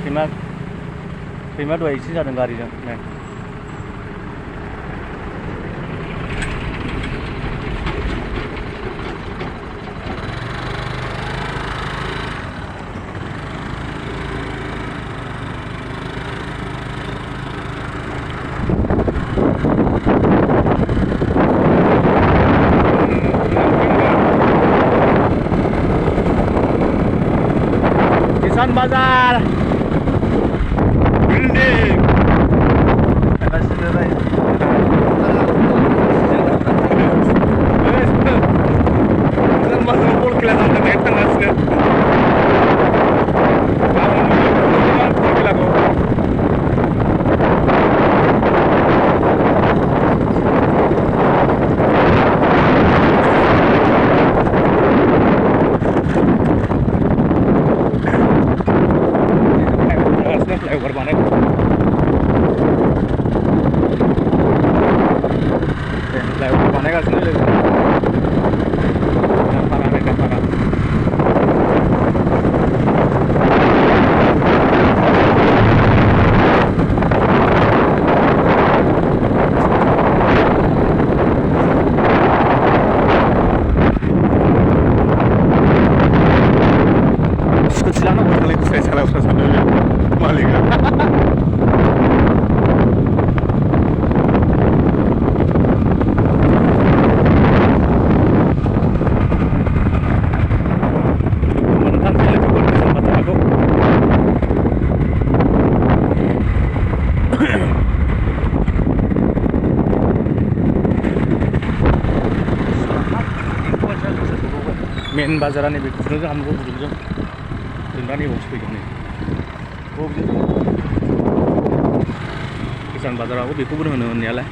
सैमा दहाय एसे जादों गारिजों नै Kisan Bazar building Kisan Bazar pol kelihatan dari tengah sini. Flyover बानायगासिनो लोगो पारा Kecilan aku kali saya salah sambil maling. Main bazaran ini begitu kan kamu begitu. Tengah ni bos pergi ni. Oh begitu. Kisan bazar aku begitu pun mana ni lah.